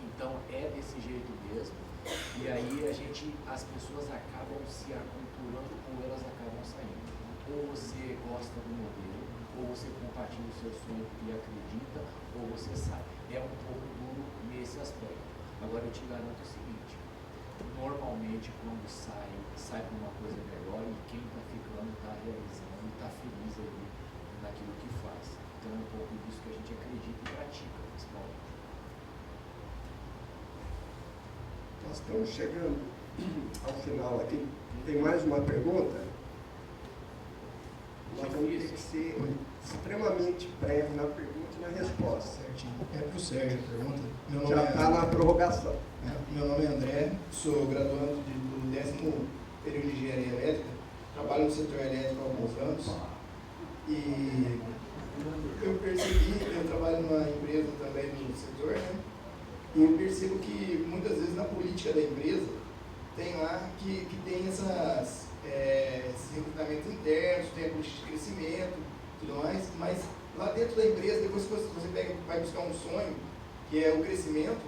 Então é desse jeito mesmo, e aí as pessoas acabam se aculturando ou elas acabam saindo. Ou você gosta do modelo, ou você compartilha o seu sonho e acredita, ou você sai. É um pouco duro nesse aspecto. Agora eu te garanto o seguinte, normalmente quando sai para uma coisa melhor e quem está ficando está realizando e está feliz ali naquilo que faz. Então é um pouco disso que a gente acredita e pratica, principalmente. Nós estamos chegando ao final aqui. Tem mais uma pergunta? Nós vamos ter que ser extremamente breve na pergunta e na resposta. Certinho. É para o Sérgio a pergunta. Já está na prorrogação. Meu nome é André, sou graduando do 10º período de engenharia elétrica, trabalho no setor elétrico há alguns anos. E eu percebi, eu trabalho numa empresa também no setor, né? E eu percebo que muitas vezes na política da empresa tem lá que tem esses recrutamentos internos, tem a política de crescimento e tudo mais, mas lá dentro da empresa, depois que você vai buscar um sonho, que é o crescimento,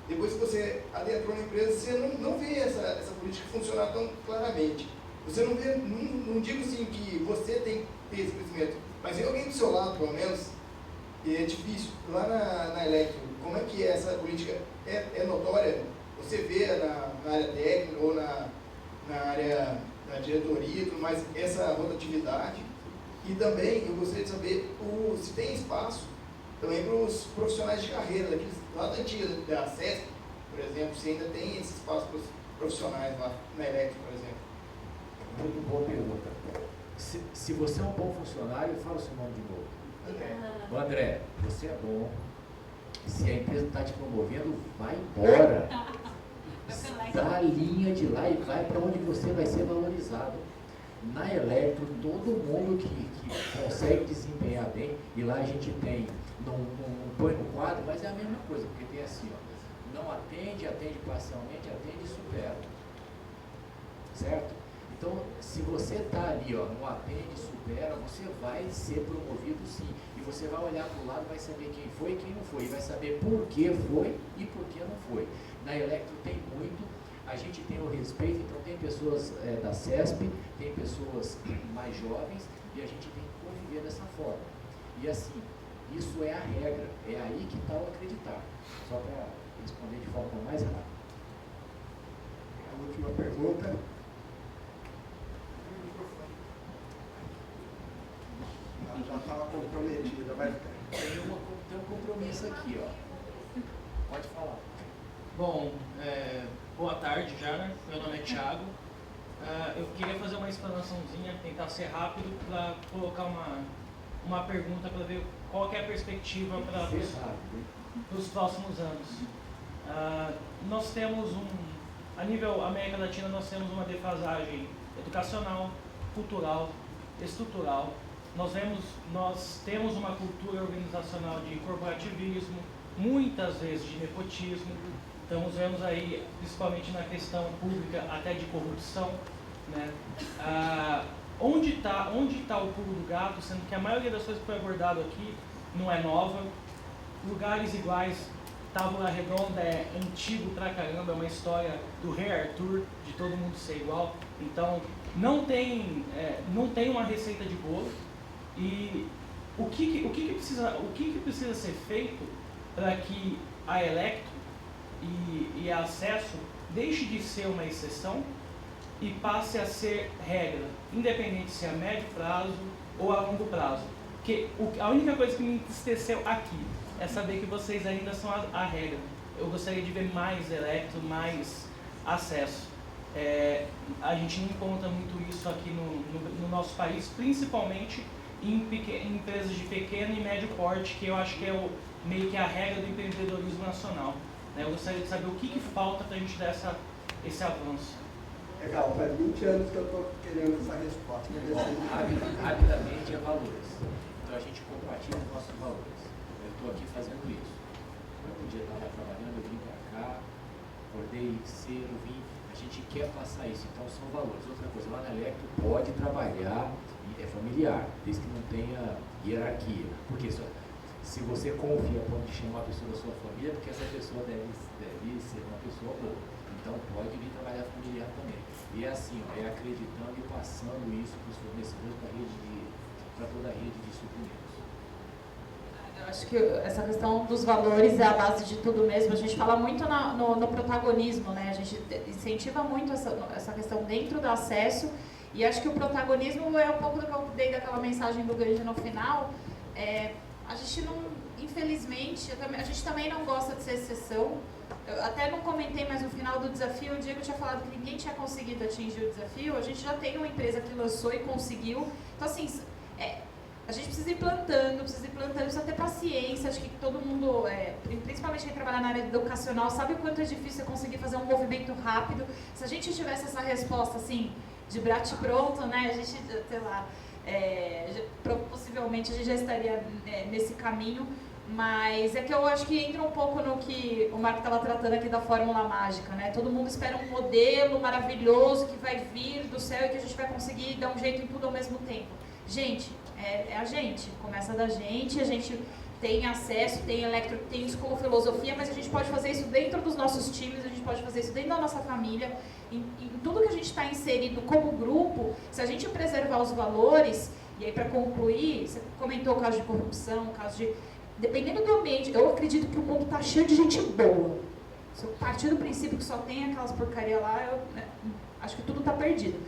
depois que você adentrou na empresa, você não vê essa política funcionar tão claramente. Você não vê, não digo assim que você tem que ter esse crescimento, mas vem alguém do seu lado, pelo menos, e é difícil. Lá na Electro, como é que é essa política? É notória? Você vê na área técnica ou na área na diretoria e tudo mais, essa rotatividade. E também eu gostaria de saber se tem espaço também para os profissionais de carreira, daqueles lá da antiga, da CESP, por exemplo, se ainda tem esse espaço para os profissionais lá na Electro, por exemplo. Muito boa pergunta. Se você é um bom funcionário, fala o seu nome de novo. André, você é bom. Se a empresa está te promovendo, vai embora. Dá a linha de lá e vai para onde você vai ser valorizado. Na Electro, todo mundo que consegue desempenhar bem, e lá a gente tem, não põe no quadro, mas é a mesma coisa, porque tem assim, ó, não atende parcialmente, atende e supera. Certo? Então, se você está ali, ó, não atende, supera, você vai ser promovido sim. E você vai olhar para o lado, vai saber quem foi e quem não foi. E vai saber por que foi e por que não foi. Na Electro tem muito, a gente tem o respeito, então tem pessoas da CESP, tem pessoas mais jovens, e a gente tem que conviver dessa forma. E assim, isso é a regra, é aí que está o acreditar. Só para responder de forma mais rápida. A última pergunta. Já estava comprometida, vai ficar. Tem um compromisso aqui, ó. Pode falar. Bom, boa tarde já, né? Meu nome é Thiago. Eu queria fazer uma explanaçãozinha, tentar ser rápido para colocar uma pergunta para ver qual que é a perspectiva para os próximos anos. Nós temos a nível América Latina, nós temos uma defasagem educacional, cultural, estrutural. Nós temos uma cultura organizacional de corporativismo, muitas vezes de nepotismo. Estamos vendo aí, principalmente na questão pública, até de corrupção, né? Onde está o pulo do gato, sendo que a maioria das coisas que foi abordado aqui não é nova. Lugares iguais, Tábula Redonda é antigo pra caramba, é uma história do rei Arthur, de todo mundo ser igual. Então, não tem uma receita de bolo. E o que precisa ser feito para que a Electro e a Acesso deixe de ser uma exceção e passe a ser regra, independente se é a médio prazo ou a longo prazo? Porque a única coisa que me entristeceu aqui é saber que vocês ainda são a regra. Eu gostaria de ver mais Electro, mais Acesso. A gente não encontra muito isso aqui no nosso país, principalmente em empresas de pequeno e médio porte, que eu acho que é meio que a regra do empreendedorismo nacional. Eu gostaria de saber o que falta para a gente dar esse avanço. Legal, faz 20 anos que eu estou querendo essa resposta. Rapidamente é valores. Então a gente compartilha os nossos valores. Eu estou aqui fazendo isso. Eu podia estar lá trabalhando, eu vim para cá, acordei cedo, vim. A gente quer passar isso, então são valores. Outra coisa, lá na Electro pode trabalhar, é familiar, desde que não tenha hierarquia. Porque se você confia, pode chamar a pessoa da sua família, porque essa pessoa deve ser uma pessoa boa. Então pode vir trabalhar familiar também. E é assim, é acreditando e passando isso para os fornecedores, para toda a rede de suprimentos. Eu acho que essa questão dos valores é a base de tudo mesmo. A gente fala muito no protagonismo, né? A gente incentiva muito essa questão dentro do acesso. E acho que o protagonismo é um pouco do que eu dei daquela mensagem do Grande no final. A gente não, infelizmente, a gente também não gosta de ser exceção. Eu até não comentei, mas no final do desafio, o Diego tinha falado que ninguém tinha conseguido atingir o desafio. A gente já tem uma empresa que lançou e conseguiu. Então, assim, a gente precisa ir plantando, precisa ter paciência. Acho que todo mundo, principalmente quem trabalha na área educacional, sabe o quanto é difícil conseguir fazer um movimento rápido. Se a gente tivesse essa resposta, assim, de bate-pronto, né, a gente, sei lá, possivelmente a gente já estaria nesse caminho, mas é que eu acho que entra um pouco no que o Marco estava tratando aqui da fórmula mágica, né? Todo mundo espera um modelo maravilhoso que vai vir do céu e que a gente vai conseguir dar um jeito em tudo ao mesmo tempo. Gente, a gente, começa da gente, a gente tem acesso, tem Electro, tem Escola Filosofia, mas a gente pode fazer isso dentro dos nossos times, a gente pode fazer isso dentro da nossa família, em tudo que a gente está inserido como grupo. Se a gente preservar os valores, e aí para concluir, você comentou o caso de corrupção, o caso de... Dependendo do ambiente, eu acredito que o mundo está cheio de gente boa. Se eu partir do princípio que só tem aquelas porcarias lá, acho que tudo está perdido.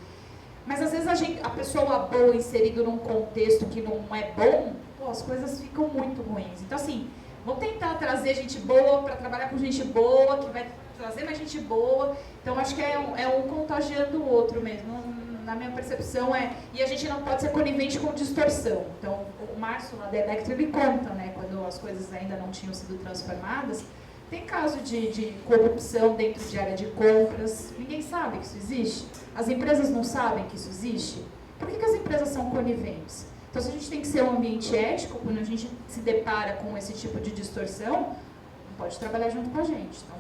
Mas às vezes a pessoa boa inserida num contexto que não é bom, pô, as coisas ficam muito ruins. Então assim, vamos tentar trazer gente boa para trabalhar com gente boa, que vai trazer mais gente boa. Então acho que é um contagiando o outro mesmo. Na minha percepção e a gente não pode ser conivente com distorção. Então o Márcio lá da Electro, ele conta, né, quando as coisas ainda não tinham sido transformadas, tem caso de corrupção dentro de área de compras, ninguém sabe que isso existe, as empresas não sabem que isso existe. Por que as empresas são coniventes? Então se a gente tem que ser um ambiente ético, quando a gente se depara com esse tipo de distorção, não pode trabalhar junto com a gente. Então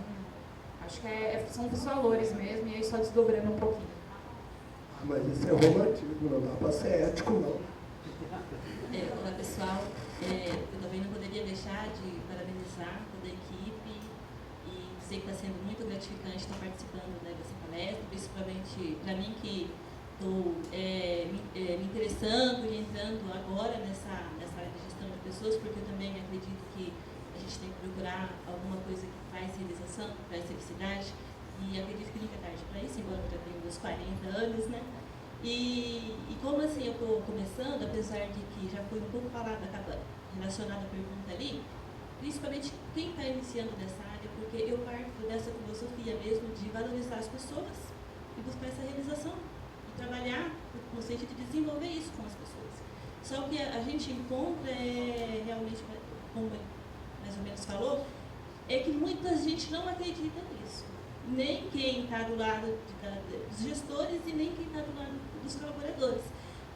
acho que são os valores mesmo, e aí só desdobrando um pouquinho. Mas isso é romantismo, não dá para ser ético, não. Olá, pessoal. Eu também não poderia deixar de parabenizar toda a equipe e sei que está sendo muito gratificante estar participando, né, dessa palestra, principalmente para mim que estou me interessando e entrando agora nessa área de gestão de pessoas, porque eu também acredito que a gente tem que procurar alguma coisa que traz realização, que traz felicidade. E acredito que nunca é tarde para isso, embora eu já tenha uns 40 anos, né? E como assim eu estou começando, apesar de que já foi um pouco falado, relacionado à pergunta ali, principalmente quem está iniciando nessa área, porque eu parto dessa filosofia mesmo de valorizar as pessoas e buscar essa realização, e trabalhar no sentido de desenvolver isso com as pessoas. Só que a gente encontra, realmente, como mais ou menos falou, é que muita gente não acredita nisso. Nem quem está do lado dos gestores e nem quem está do lado dos colaboradores.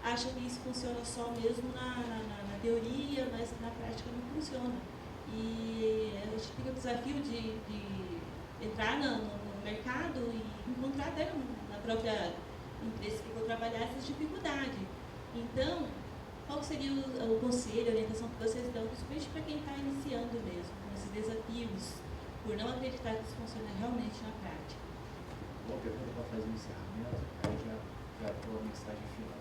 Acha que isso funciona só mesmo na teoria, mas na prática não funciona. E a gente tem o desafio de entrar no mercado e encontrar até na própria empresa que eu vou trabalhar essas dificuldades. Então, qual seria o conselho, a orientação que vocês dão, principalmente para quem está iniciando mesmo, com esses desafios, por não acreditar que isso funciona realmente na prática? Bom, pergunta para fazer um encerramento, aí já estou a mensagem final.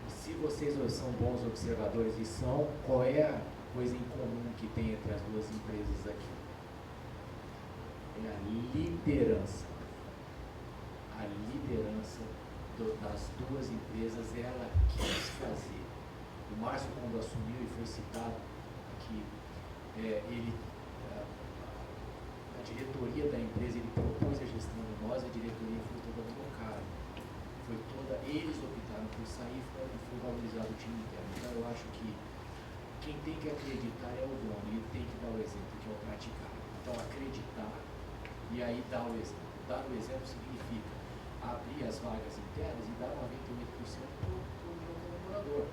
Se vocês são bons observadores e são, qual é a coisa em comum que tem entre as duas empresas aqui? É a liderança. A liderança das duas empresas, ela quis fazer. O Márcio, quando assumiu e foi citado aqui, a diretoria da empresa, ele propôs a gestão de nós, a diretoria foi toda colocada. Eles optaram por sair e foi valorizado o time interno. Então eu acho que quem tem que acreditar é o dono, e ele tem que dar o exemplo, que é o praticar. Então acreditar e aí dar o exemplo. Dar o exemplo significa abrir as vagas internas e dar 98% para o colaborador.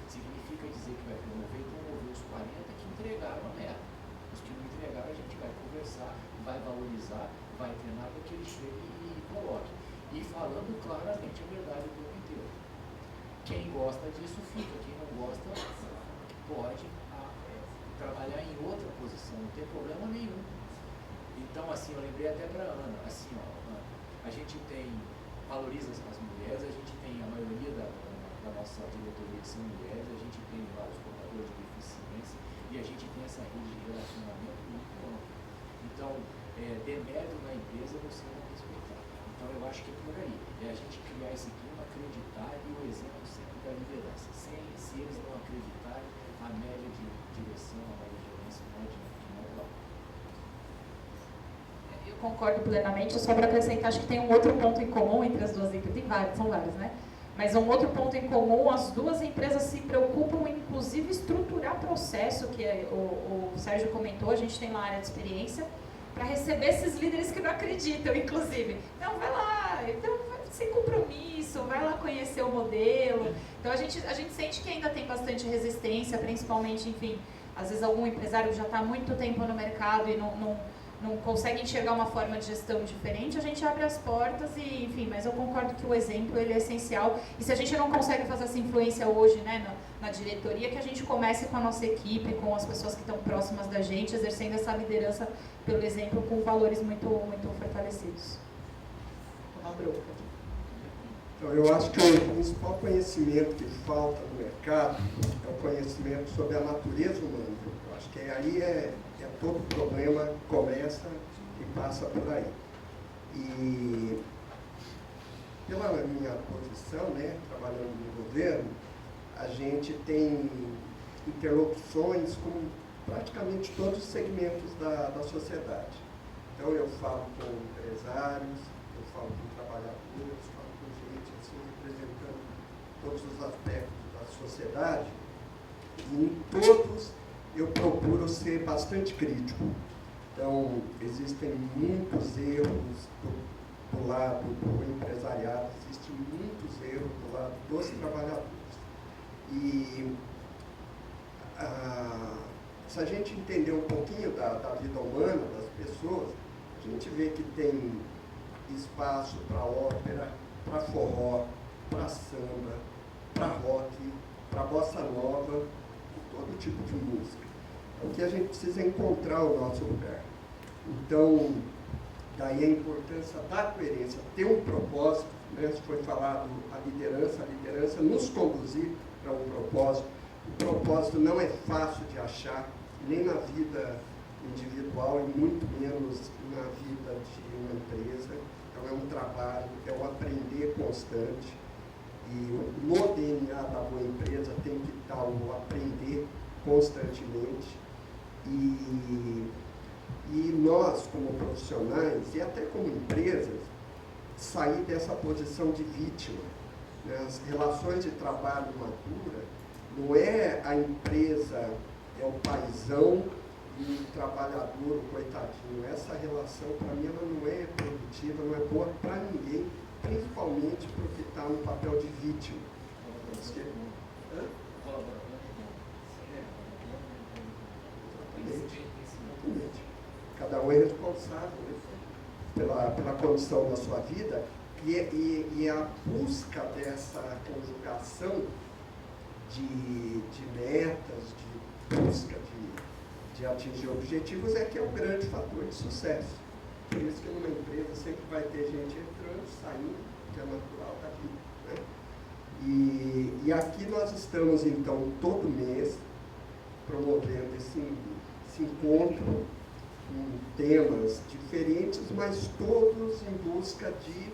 Significa dizer que vai promover e promover os 40 que entregaram a meta. Os que não entregaram, a gente vai conversar, vai valorizar, vai treinar para que ele chegue e coloque. E falando claramente a verdade do tempo inteiro. Quem gosta disso fica, quem não gosta pode trabalhar em outra posição, não tem problema nenhum. Então, assim, eu lembrei até para a Ana, assim, ó, a gente valoriza as mulheres, a gente tem a maioria da nossa diretoria que são mulheres, a gente tem lá os portadores de deficiência e a gente tem essa rede de relacionamento muito ampla. Então, demérito na empresa você não respeitar. Então, eu acho que é por aí. É a gente criar esse clima, acreditar e o exemplo sempre da liderança. Se eles não acreditarem, a média de direção, a média de gerência não adianta. Eu concordo plenamente, só para acrescentar, acho que tem um outro ponto em comum entre as duas empresas, são vários, né? Mas um outro ponto em comum, as duas empresas se preocupam em, inclusive, estruturar processo, que o Sérgio comentou, a gente tem lá a área de experiência, para receber esses líderes que não acreditam, inclusive. Não, vai lá, então, sem compromisso, vai lá conhecer o modelo. Então, a gente sente que ainda tem bastante resistência, principalmente, enfim, às vezes algum empresário já está há muito tempo no mercado e não consegue enxergar uma forma de gestão diferente, a gente abre as portas e, enfim, mas eu concordo que o exemplo ele é essencial. E se a gente não consegue fazer essa influência hoje, né, na diretoria, que a gente comece com a nossa equipe, com as pessoas que estão próximas da gente, exercendo essa liderança pelo exemplo, com valores muito, muito fortalecidos. Uma bronca. Então, eu acho que o principal conhecimento que falta no mercado é o conhecimento sobre a natureza humana. Eu acho que aí todo problema começa e passa por aí. E pela minha posição, né, trabalhando no governo, a gente tem interlocuções com praticamente todos os segmentos da sociedade. Então eu falo com empresários, eu falo com trabalhadores, falo com gente assim, representando todos os aspectos da sociedade, e em todos eu procuro ser bastante crítico. Então, existem muitos erros do lado do empresariado, existem muitos erros do lado dos trabalhadores. E se a gente entender um pouquinho da vida humana das pessoas, a gente vê que tem espaço para ópera, para forró, para samba, para rock, para bossa nova, todo tipo de música. O que a gente precisa é encontrar o nosso lugar. Então, daí a importância da coerência, ter um propósito, né? Foi falado a liderança nos conduzir para um propósito. O propósito não é fácil de achar, nem na vida individual e muito menos na vida de uma empresa. Então é um trabalho, é um aprender constante. E no DNA da boa empresa tem que estar o aprender constantemente. E nós, como profissionais e até como empresas, sair dessa posição de vítima. Né? As relações de trabalho madura não é a empresa, é o paizão e o trabalhador, o coitadinho. Essa relação, para mim, ela não é produtiva, não é boa para ninguém, principalmente porque está no papel de vítima. Exatamente. Cada um é responsável, né, pela condição da sua vida e a busca dessa conjugação de metas, de busca de atingir objetivos é que é o grande fator de sucesso. Por isso que numa empresa sempre vai ter gente entrando, saindo, que é natural daqui. Né? E aqui nós estamos, então, todo mês promovendo esse encontro com temas diferentes, mas todos em busca de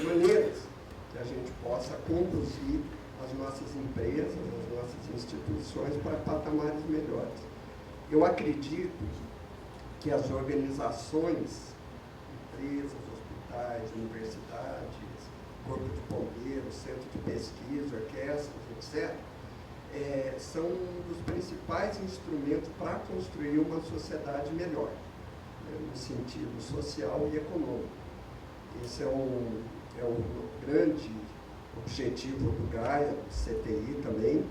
maneiras que a gente possa conduzir as nossas empresas, as nossas instituições para patamares melhores. Eu acredito que as organizações, empresas, hospitais, universidades, corpo de bombeiros, centro de pesquisa, orquestras, etc., são um dos principais instrumentos para construir uma sociedade melhor, né, no sentido social e econômico. Esse é o grande objetivo do GAIA, do CTI também.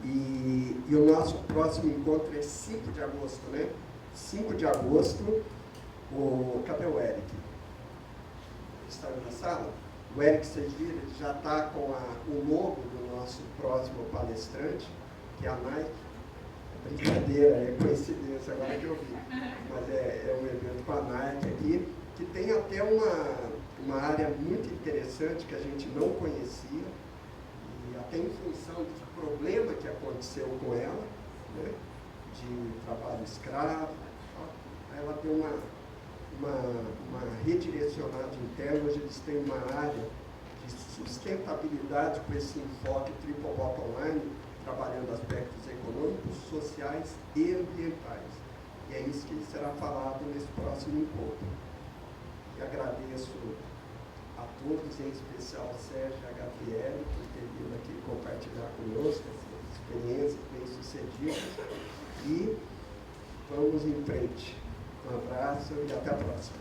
E o nosso próximo encontro é 5 de agosto, né? 5 de agosto, cadê o Eric? Está na sala? O Eric, vocês viram, ele já está com o logo do nosso próximo palestrante, que é a Nike. Brincadeira, é coincidência agora que eu vi. Mas é um evento com a Nike aqui, que tem até uma área muito interessante que a gente não conhecia, e até em função do problema que aconteceu com ela, né, de trabalho escravo, ela deu uma redirecionada interna. Hoje eles têm uma área de sustentabilidade com esse enfoque triple bottom line, trabalhando aspectos econômicos, sociais e ambientais. E é isso que será falado nesse próximo encontro. E agradeço a todos, em especial ao Sérgio e a Gabriele, por ter vindo aqui compartilhar conosco essas experiências bem-sucedidas. E vamos em frente. Um abraço e até a próxima.